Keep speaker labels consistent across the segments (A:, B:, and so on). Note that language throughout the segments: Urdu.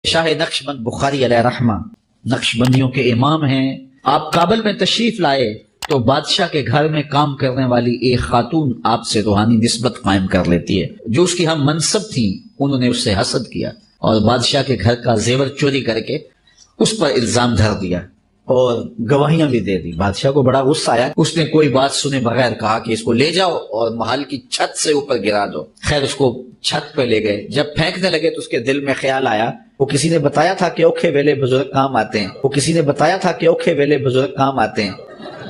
A: شاہ نقشبند بخاری علیہ رحمہ نقشبندیوں کے امام ہیں۔ آپ کابل میں تشریف لائے تو بادشاہ کے گھر میں کام کرنے والی ایک خاتون آپ سے روحانی نسبت قائم کر لیتی ہے۔ جو اس کی ہم منصب تھیں انہوں نے اس سے حسد کیا اور بادشاہ کے گھر کا زیور چوری کر کے اس پر الزام دھر دیا اور گواہیاں بھی دے دی۔ بادشاہ کو بڑا غصہ آیا، اس نے کوئی بات سنے بغیر کہا کہ اس کو لے جاؤ اور محل کی چھت سے اوپر گرا دو۔ خیر اس کو چھت پہ لے گئے، جب پھینکنے لگے تو اس کے دل میں خیال آیا وہ کسی نے بتایا تھا کہ اوکھے ویلے بزرگ کام آتے ہیں، وہ کسی نے بتایا تھا کہ اوکھے ویلے بزرگ کام آتے ہیں،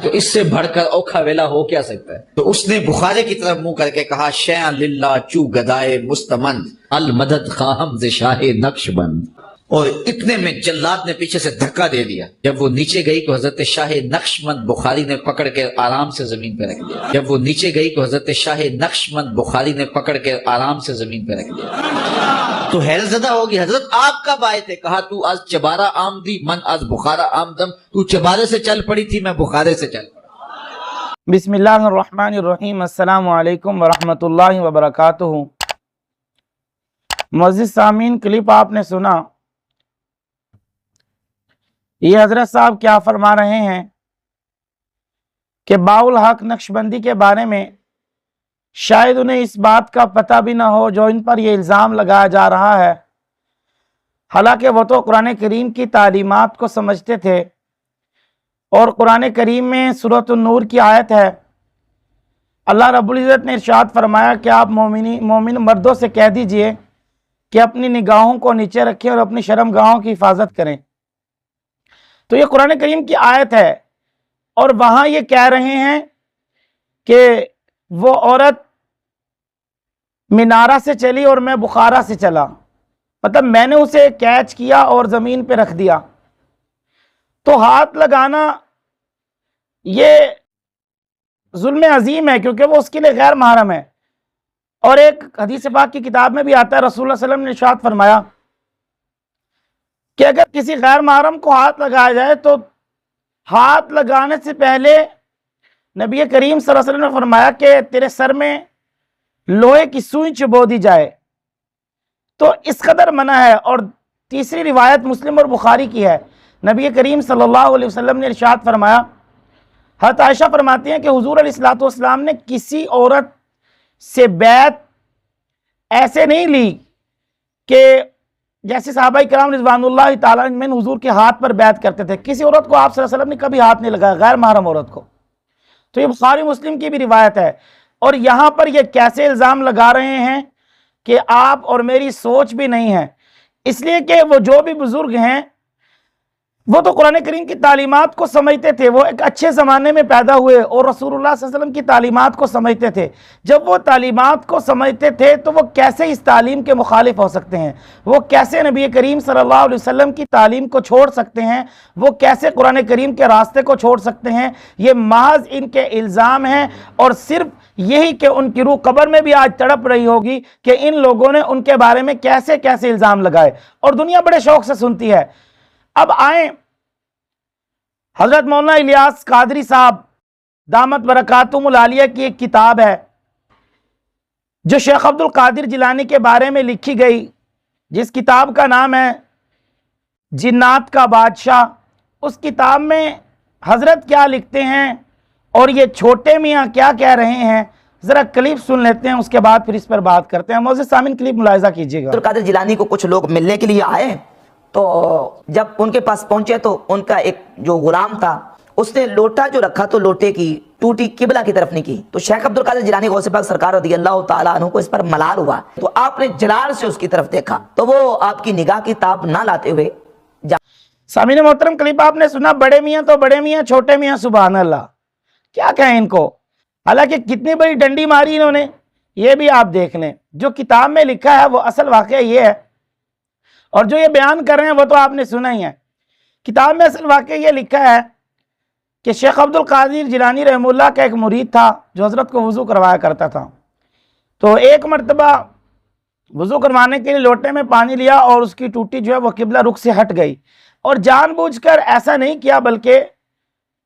A: تو اس سے بڑھ کر اوکھا ویلا ہو کیا سکتا ہے؟ تو اس نے بخارے کی طرف منہ کر کے کہا شیئا للہ چو گدائے مستمند المدد خواہم ز شاہ نقش بند، اور اتنے میں جلاد نے پیچھے سے دھکا دے دیا۔ جب وہ نیچے گئی تو حضرت شاہ نقشبند بخاری نے پکڑ کے آرام سے زمین پہ رکھ دیا۔ جب وہ نیچے گئی تو حضرت شاہ نقشبند بخاری نے پکڑ کے آرام سے زمین پہ رکھ دیا۔ تو حیرت زدہ ہوگی، حضرت آپ کب آئے تھے؟ کہا تو آج چبارہ آمدی من آج بخارا آمدم، تو چبارے سے چل پڑی تھی، میں بخارے سے چل پڑا۔
B: بسم اللہ الرحمن الرحیم۔ السلام علیکم ورحمۃ اللہ وبرکاتہ۔ معزز سامعین، کلپ آپ نے سنا، یہ حضرت صاحب کیا فرما رہے ہیں کہ باؤل حق نقشبندی کے بارے میں شاید انہیں اس بات کا پتہ بھی نہ ہو جو ان پر یہ الزام لگایا جا رہا ہے، حالانکہ وہ تو قرآن کریم کی تعلیمات کو سمجھتے تھے، اور قرآن کریم میں سورۃ النور کی آیت ہے، اللہ رب العزت نے ارشاد فرمایا کہ آپ مومن مردوں سے کہہ دیجئے کہ اپنی نگاہوں کو نیچے رکھیں اور اپنی شرم گاہوں کی حفاظت کریں۔ تو یہ قرآن کریم کی آیت ہے، اور وہاں یہ کہہ رہے ہیں کہ وہ عورت منارہ سے چلی اور میں بخارا سے چلا، مطلب میں نے اسے کیچ کیا اور زمین پہ رکھ دیا۔ تو ہاتھ لگانا یہ ظلم عظیم ہے، کیونکہ وہ اس کے لیے غیر محرم ہے۔ اور ایک حدیث پاک کی کتاب میں بھی آتا ہے، رسول اللہ صلی اللہ علیہ وسلم نے ارشاد فرمایا کہ اگر کسی غیر محرم کو ہاتھ لگایا جائے تو ہاتھ لگانے سے پہلے نبی کریم صلی اللہ علیہ وسلم نے فرمایا کہ تیرے سر میں لوہے کی سوئی چبو دی جائے، تو اس قدر منع ہے۔ اور تیسری روایت مسلم اور بخاری کی ہے، نبی کریم صلی اللہ علیہ وسلم نے ارشاد فرمایا، حضرت عائشہ فرماتی ہیں کہ حضور علیہ الصلوۃ والسلام نے کسی عورت سے بیعت ایسے نہیں لی کہ جیسے صحابہ کرام رضوان اللہ تعالیٰ عنہم حضور کے ہاتھ پر بیعت کرتے تھے، کسی عورت کو آپ صلی اللہ علیہ وسلم نے کبھی ہاتھ نہیں لگایا، غیر محرم عورت کو۔ تو یہ بخاری مسلم کی بھی روایت ہے۔ اور یہاں پر یہ کیسے الزام لگا رہے ہیں کہ آپ اور میری سوچ بھی نہیں ہے، اس لیے کہ وہ جو بھی بزرگ ہیں وہ تو قرآن کریم کی تعلیمات کو سمجھتے تھے، وہ ایک اچھے زمانے میں پیدا ہوئے اور رسول اللہ صلی اللہ علیہ وسلم کی تعلیمات کو سمجھتے تھے۔ جب وہ تعلیمات کو سمجھتے تھے تو وہ کیسے اس تعلیم کے مخالف ہو سکتے ہیں؟ وہ کیسے نبی کریم صلی اللہ علیہ وسلم کی تعلیم کو چھوڑ سکتے ہیں؟ وہ کیسے قرآن کریم کے راستے کو چھوڑ سکتے ہیں؟ یہ محض ان کے الزام ہیں، اور صرف یہی کہ ان کی روح قبر میں بھی آج تڑپ رہی ہوگی کہ ان لوگوں نے ان کے بارے میں کیسے کیسے الزام لگائے، اور دنیا بڑے شوق سے سنتی ہے۔ اب آئیں، حضرت مولانا الیاس قادری صاحب دامت برکاتہم العالیہ کی ایک کتاب ہے جو شیخ عبد القادر جیلانی کے بارے میں لکھی گئی، جس کتاب کا نام ہے جنات کا بادشاہ۔ اس کتاب میں حضرت کیا لکھتے ہیں اور یہ چھوٹے میاں کیا کہہ رہے ہیں، ذرا کلپ سن لیتے ہیں، اس کے بعد پھر اس پر بات کرتے ہیں۔ معزز سامعین، کلپ ملاحظہ کیجیے گا۔
C: عبد القادر جیلانی کو کچھ لوگ ملنے کے لیے آئے، تو جب ان کے پاس پہنچے تو ان کا ایک جو غلام تھا اس نے لوٹا جو رکھا تو لوٹے کی ٹوٹی قبلہ کی طرف نہیں کی، تو شیخ عبد القادر جیلانی غوث پاک سرکار رضی اللہ تعالیٰ عنہ کو اس پر ملال ہوا، تو آپ نے جلال سے اس کی طرف دیکھا تو وہ آپ کی نگاہ کی تاب نہ لاتے ہوئے
B: سامعین محترم، کلپ آپ نے سنا، بڑے میاں تو بڑے میاں، چھوٹے میاں سبحان اللہ، کیا کہیں ان کو، حالانکہ کتنی بڑی ڈنڈی ماری انہوں نے، یہ بھی آپ دیکھ لیں۔ جو کتاب میں لکھا ہے وہ اصل واقعہ یہ ہے، اور جو یہ بیان کر رہے ہیں وہ تو آپ نے سنا ہی ہے۔ کتاب میں اصل واقعہ یہ لکھا ہے کہ شیخ عبد القادر جیلانی رحمہ اللہ کا ایک مرید تھا جو حضرت کو وضو کروایا کرتا تھا۔ تو ایک مرتبہ وضو کروانے کے لیے لوٹے میں پانی لیا اور اس کی ٹوٹی جو ہے وہ قبلہ رخ سے ہٹ گئی، اور جان بوجھ کر ایسا نہیں کیا بلکہ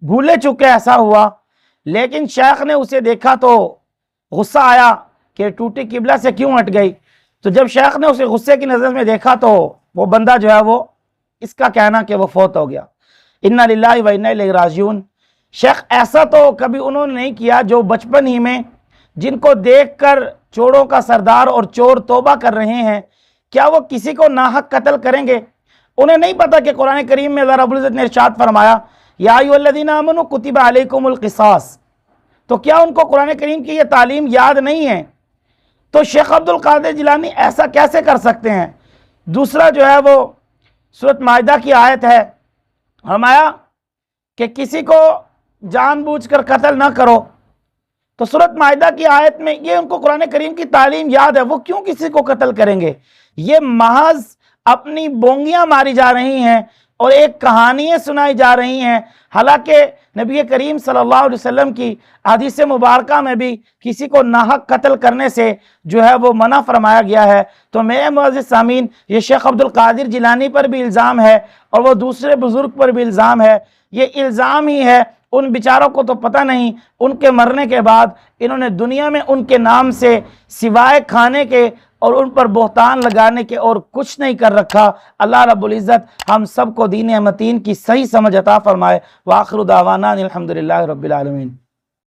B: بھولے چکے ایسا ہوا، لیکن شیخ نے اسے دیکھا تو غصہ آیا کہ ٹوٹی قبلہ سے کیوں ہٹ گئی۔ تو جب شیخ نے اسے غصے کی نظر میں دیکھا تو وہ بندہ جو ہے وہ اس کا کہنا کہ وہ فوت ہو گیا۔ انا للہ و انا الیہ راجعون۔ شیخ ایسا تو کبھی انہوں نے نہیں کیا جو بچپن ہی میں جن کو دیکھ کر چوروں کا سردار اور چور توبہ کر رہے ہیں، کیا وہ کسی کو ناحق قتل کریں گے؟ انہیں نہیں پتا کہ قرآن کریم میں اللہ رب العزت نے ارشاد فرمایا یا ایھا الذین آمنوا کتب علیکم القصاص، تو کیا ان کو قرآن کریم کی یہ تعلیم یاد نہیں ہے؟ تو شیخ عبد القادر جیلانی ایسا کیسے کر سکتے ہیں؟ دوسرا جو ہے وہ سورۃ مائدہ کی آیت ہے، فرمایا کہ کسی کو جان بوجھ کر قتل نہ کرو، تو سورۃ مائدہ کی آیت میں یہ ان کو قرآن کریم کی تعلیم یاد ہے، وہ کیوں کسی کو قتل کریں گے؟ یہ محض اپنی بونگیاں ماری جا رہی ہیں اور ایک کہانیاں سنائی جا رہی ہیں، حالانکہ نبی کریم صلی اللہ علیہ وسلم کی حدیث مبارکہ میں بھی کسی کو ناحق قتل کرنے سے جو ہے وہ منع فرمایا گیا ہے۔ تو میرے معزز سامعین، یہ شیخ عبد القادر جیلانی پر بھی الزام ہے اور وہ دوسرے بزرگ پر بھی الزام ہے، یہ الزام ہی ہے۔ ان بیچاروں کو تو پتہ نہیں ان کے مرنے کے بعد انہوں نے دنیا میں ان کے نام سے سوائے کھانے کے اور ان پر بہتان لگانے کے اور کچھ نہیں کر رکھا۔ اللہ رب العزت ہم سب کو دین متین کی صحیح سمجھ عطا فرمائے۔ وآخر دعوانا الحمدللہ رب العالمین۔